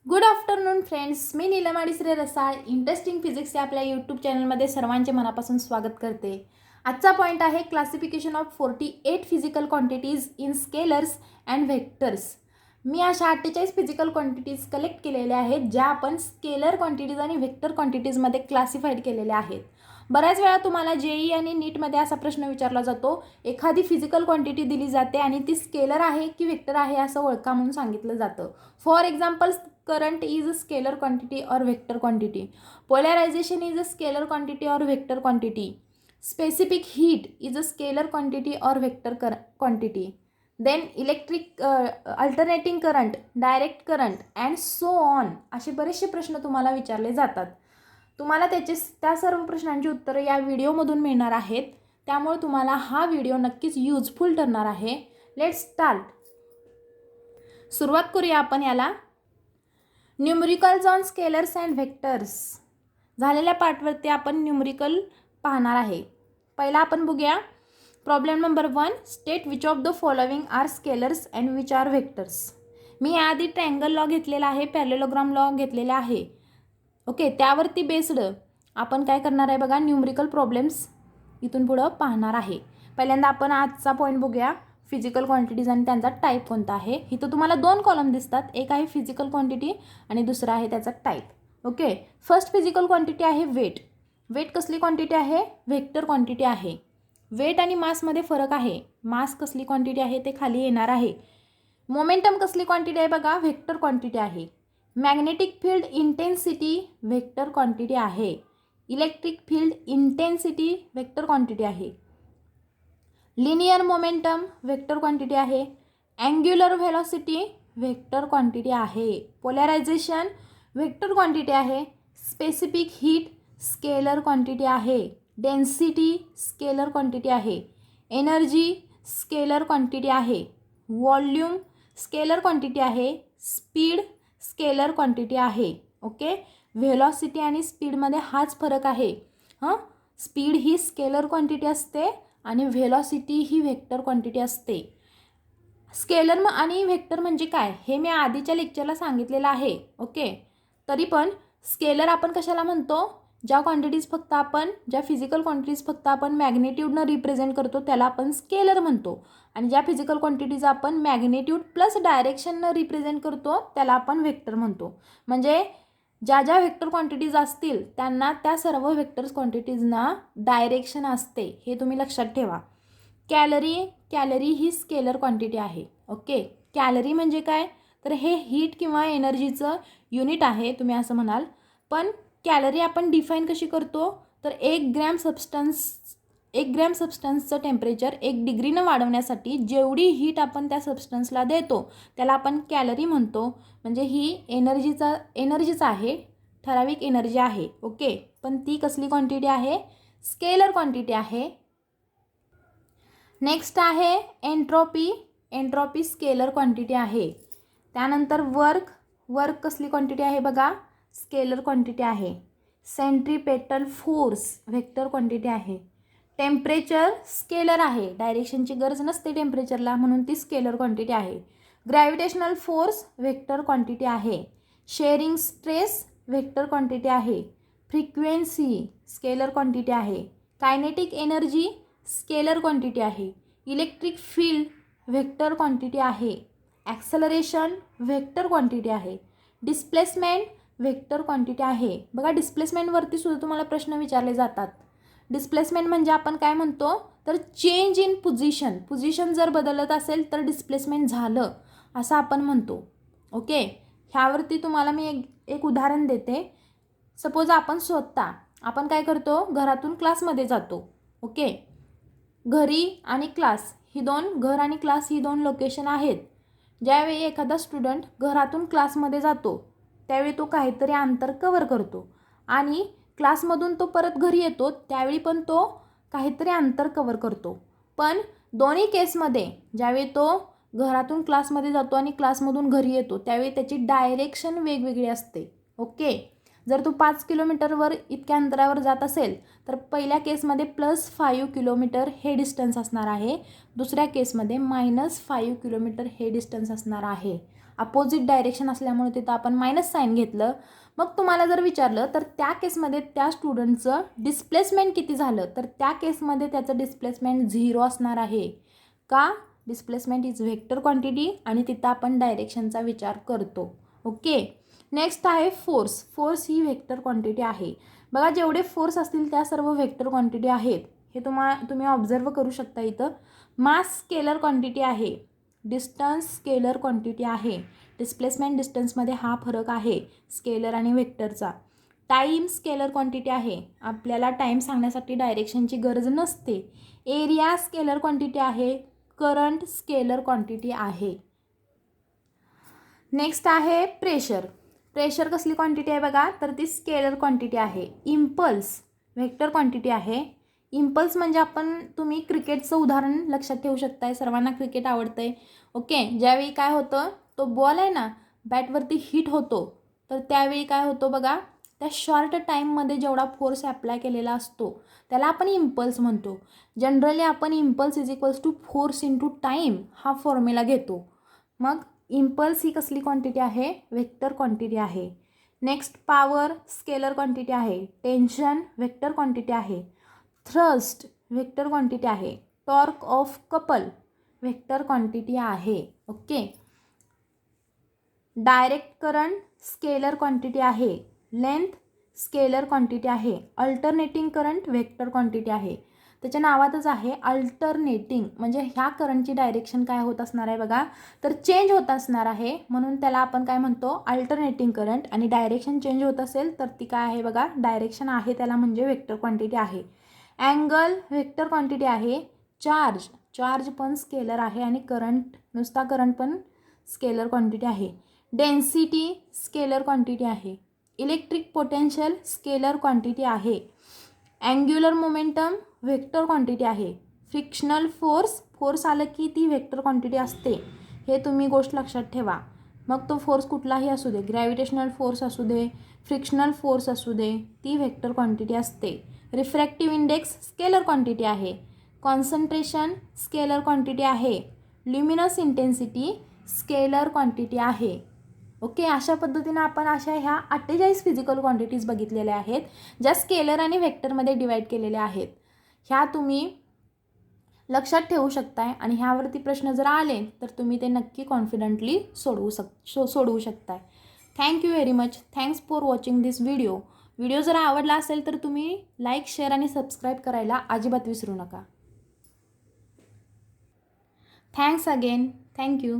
Good afternoon friends, मी नीलम श्री रसाळ interesting physics या आपल्या YouTube चॅनलमध्ये सर्वांचे मनापासून स्वागत करते. आजचा पॉईंट आहे classification of 48 physical quantities in scalars and vectors. मी अशा 48 फिजिकल क्वांटिटीज कलेक्ट केलेल्या आहेत ज्या आपण स्केलर क्वांटिटीज आणि व्हेक्टर क्वांटिटीजमध्ये क्लासिफाईड केलेल्या आहेत. बऱ्याच वेळा तुम्हाला जेई आणि नीटमध्ये असा प्रश्न विचारला जातो, एखादी फिजिकल क्वांटिटी दिली जाते आणि ती स्केलर आहे की व्हेक्टर आहे असं ओळखा म्हणून सांगितलं जातं. For example, current is a scalar quantity or vector quantity. Polarization is a scalar quantity or vector quantity. Specific heat is a scalar quantity or vector quantity. Then electric alternating current, direct current and so on असे बरेचसे प्रश्न तुम्हाला विचारले जातात. तुम्हाला त्या सर्व प्रश्नांची उत्तरं या व्हिडिओमधून मिळणार आहेत. त्यामुळे तुम्हाला हा व्हिडिओ नक्कीच युजफुल ठरणार आहे. Let's start. सुरुवात करूया आपण याला. Numericals on scalars and vectors. झालेल्या पार्टवरती आपण न्यूमरिकल पाहणार आहे. पहिला आपण बघूया problem number 1. State which of the following are scalars and which are vectors. मी याआधी ट्रायंगल लॉ घेतलेला आहे, पॅरेललोग्राम लॉ घेतलेला आहे. ओके, त्यावरती बेस्ड आपण काय करणार आहे बघा, न्यूमरिकल प्रॉब्लेम्स इथून पुढं पाहणार आहे. पहिल्यांदा आपण आजचा पॉईंट बघूया, फिजिकल क्वांटिटीज आणि त्यांचा टाईप कोणता आहे. इथं तुम्हाला 2 कॉलम दिसतात, एक आहे फिजिकल क्वांटिटी आणि दुसरा आहे त्याचा type. Okay, first physical quantity आहे वेट. वेट कसली क्वांटिटी आहे? व्हेक्टर क्वांटिटी आहे. वेट आणि मासमध्ये फरक आहे. मास कसली क्वांटिटी आहे ते खाली येणार आहे. मोमेंटम कसली क्वांटिटी आहे बघा, व्हेक्टर क्वांटिटी आहे. Magnetic field intensity vector quantity आहे. Electric field intensity vector quantity आहे. लिनियर मोमेंटम व्हेक्टर क्वांटिटी आहे. अँग्युलर व्हेलॉसिटी व्हेक्टर क्वांटिटी आहे. पोलरायझेशन व्हेक्टर क्वांटिटी आहे. स्पेसिफिक हीट स्केलर क्वांटिटी आहे. डेन्सिटी स्केलर क्वांटिटी आहे. एनर्जी स्केलर क्वांटिटी आहे. Volume scalar quantity आहे. Speed scalar quantity आहे. Okay, velocity आणि स्पीडमध्ये हाच फरक आहे. स्पीड ही स्केलर क्वांटिटी असते आणि व्हेलॉसिटी ही व्हेक्टर क्वांटिटी असते. स्केलर आणि व्हेक्टर म्हणजे काय हे मी आधीच्या लेक्चरला सांगितलेलं आहे. ओके, तरी पण स्केलर आपण कशाला म्हणतो, ज्या क्वांटिटीज फक्त आपण ज्या फिजिकल क्वांटिटीज फक्त आपण मॅग्नेट्यूडनं रिप्रेझेंट करतो त्याला आपण स्केलर म्हणतो. आणि ज्या फिजिकल क्वांटिटीज आपण मॅग्नेट्यूड प्लस डायरेक्शननं रिप्रेझेंट करतो त्याला आपण व्हेक्टर म्हणतो. म्हणजे ज्या ज्या व्हेक्टर क्वांटिटीज असतील त्यांना त्या सर्व व्हेक्टर्स क्वांटिटीजना डायरेक्शन असते, हे तुम्ही लक्षात ठेवा. कॅलरी ही स्केलर क्वांटिटी आहे. ओके, कॅलरी म्हणजे काय, तर हे हीट किंवा एनर्जीचं युनिट आहे तुम्ही असं म्हणाल. पण कॅलरी आपण डिफाईन कशी करतो, तर 1 ग्रॅम सबस्टन्सचं टेम्परेचर 1 डिग्रीनं वाढवण्यासाठी जेवढी हीट आपण त्या सबस्टन्सला देतो त्याला आपण कॅलरी म्हणतो. म्हणजे ही एनर्जीच आहे, ठराविक एनर्जी आहे. ओके, पण ती कसली क्वांटिटी आहे, स्केलर क्वांटिटी आहे. नेक्स्ट आहे एंट्रोपी. एंट्रोपी स्केलर क्वांटिटी आहे. त्यानंतर वर्क कसली क्वांटिटी आहे बघा, स्केलर क्वांटिटी आहे. सेंट्रीपेटल फोर्स व्हेक्टर क्वांटिटी आहे. टेम्परेचर स्केलर आहे, डायरेक्शनची गरज नसते टेम्परेचरला म्हणून ती स्केलर क्वांटिटी आहे. ग्रॅव्हिटेशनल फोर्स व्हेक्टर क्वांटिटी आहे. शेअरिंग स्ट्रेस व्हेक्टर क्वांटिटी आहे. फ्रिक्वेन्सी स्केलर क्वांटिटी आहे. कायनेटिक एनर्जी स्केलर क्वांटिटी आहे. इलेक्ट्रिक फील्ड व्हेक्टर क्वांटिटी आहे. ॲक्सेलरेशन व्हेक्टर क्वांटिटी आहे. डिस्प्लेसमेंट व्हेक्टर क्वांटिटी आहे. बघा, डिस्प्लेसमेंटवरती सुद्धा तुम्हाला प्रश्न विचारले जातात. डिस्प्लेसमेंट म्हणजे आपण काय म्हणतो, तर चेंज इन पोझिशन जर बदलत असेल तर डिस्प्लेसमेंट झालं असं आपण म्हणतो. ओके, ह्यावरती तुम्हाला मी एक उदाहरण देते. सपोज आपण काय करतो, घरातून क्लासमध्ये जातो. ओके, घरी आणि क्लास घर आणि क्लास ही 2 लोकेशन आहेत. ज्यावेळी एखादा स्टुडंट घरातून क्लासमध्ये जातो त्यावेळी तो काहीतरी अंतर कवर करतो आणि क्लासमधून तो परत घरी येतो त्यावेळी पण तो काहीतरी अंतर कवर करतो. पण दोन्ही केसमध्ये ज्यावेळी तो घरातून क्लासमध्ये जातो आणि क्लासमधून घरी येतो त्यावेळी त्याची डायरेक्शन वेगवेगळी असते. ओके, जर तो 5 किलोमीटरवर इतक्या अंतरावर जात असेल तर पहिल्या केसमध्ये +5 किलोमीटर हे डिस्टन्स असणार आहे. दुसऱ्या केसमध्ये -5 किलोमीटर हे डिस्टन्स असणार आहे. अपोजिट डायरेक्शन असल्यामुळे तिथं आपण मायनस साईन घेतलं. मग तुम्हाला जर विचारलं तर त्या केसमध्ये त्या स्टुडंटचं डिस्प्लेसमेंट किती झालं, तर त्या केसमध्ये त्याचं डिस्प्लेसमेंट 0 असणार आहे. का? डिस्प्लेसमेंट इज व्हेक्टर क्वांटिटी आणि तिथं आपण डायरेक्शनचा विचार करतो. ओके. नेक्स्ट आहे फोर्स. फोर्स ही व्हेक्टर क्वांटिटी आहे. बघा जेवढे फोर्स असतील त्या सर्व व्हेक्टर क्वांटिटी आहेत. हे तुम्ही ऑब्झर्व करू शकता इथं. मास स्केलर क्वांटिटी आहे, डिस्टन्स स्केलर क्वांटिटी आहे. डिस्प्लेसमेंट डिस्टन्समध्ये हा फरक आहे स्केलर आणि व्हेक्टरचा. टाईम स्केलर क्वांटिटी आहे, आपल्याला टाईम सांगण्यासाठी डायरेक्शनची गरज नसते. एरिया स्केलर क्वांटिटी आहे, करंट स्केलर क्वांटिटी आहे. नेक्स्ट आहे प्रेशर. प्रेशर कसली क्वांटिटी आहे बघा, तर ती स्केलर क्वांटिटी आहे. इम्पल्स व्हेक्टर क्वांटिटी आहे. इम्पल्स म्हणजे तुम्ही क्रिकेटचं उदाहरण लक्षात ठेवू शकताय, सर्वांना क्रिकेट आवडतंय. ओके. ज्यावेळी काय होतं, तो बॉल आहे ना बॅटवरती हिट होतो, तर त्यावेळी काय होतं बघा, त्या शॉर्ट टाईममध्ये जेवढा फोर्स ॲप्लाय केलेला असतो त्याला आपण इम्पल्स म्हणतो. जनरली आपण impulse is equals to force into time हा फॉर्म्युला घेतो. मग इम्पल्स ही कसली क्वांटिटी आहे, व्हेक्टर क्वांटिटी आहे. नेक्स्ट पॉवर स्केलर क्वांटिटी आहे. टेन्शन व्हेक्टर क्वांटिटी आहे. थ्रस्ट व्हेक्टर क्वांटिटी आहे. Torque of couple vector quantity आहे. Okay. Direct current scalar quantity आहे. लेंथ स्केलर क्वांटिटी आहे. अल्टरनेटिंग करंट व्हेक्टर क्वांटिटी आहे. त्याच्या नावातच आहे अल्टरनेटिंग, म्हणजे ह्या करंटची डायरेक्शन काय होत असणार आहे बघा, तर चेंज होत असणार आहे. म्हणून त्याला आपण काय म्हणतो, अल्टरनेटिंग करंट. आणि डायरेक्शन चेंज होत असेल तर ती काय आहे बघा, डायरेक्शन आहे त्याला म्हणजे व्हेक्टर क्वांटिटी आहे. अँगल व्हेक्टर क्वांटिटी आहे. चार्ज पण स्केलर आहे आणि करंट, नुसता करंट पण स्केलर क्वांटिटी आहे. डेन्सिटी स्केलर क्वांटिटी आहे. इलेक्ट्रिक पोटेन्शियल स्केलर क्वांटिटी आहे. अँग्युलर मोमेंटम व्हेक्टर क्वांटिटी आहे. फ्रिक्शनल फोर्स आलं की ती व्हेक्टर क्वांटिटी असते, हे तुम्ही गोष्ट लक्षात ठेवा. मग तो फोर्स कुठलाही असू दे, ग्रॅव्हिटेशनल फोर्स असू दे, फ्रिक्शनल फोर्स असू दे, ती व्हेक्टर क्वांटिटी असते. रिफ्रॅक्टिव्ह इंडेक्स स्केलर क्वांटिटी आहे. कॉन्सन्ट्रेशन स्केलर क्वांटिटी आहे. ल्युमिनस इंटेन्सिटी स्केलर क्वांटिटी आहे. ओके. अशा पद्धतीनं आपण ह्या 48 फिजिकल क्वांटिटीज बघितलेल्या आहेत, ज्या स्केलर आणि व्हेक्टरमध्ये डिवाईड केलेल्या आहेत. ह्या तुम्ही लक्षात ठेवू शकताय आणि ह्यावरती प्रश्न जर आले तर तुम्ही ते नक्की कॉन्फिडंटली सोडवू शकताय. Thank you very much. Thanks for watching this video. Video जर आवडला असेल तर तुम्ही लाईक, शेअर आणि सबस्क्राईब करायला अजिबात विसरू नका. Thanks again. थँक्यू.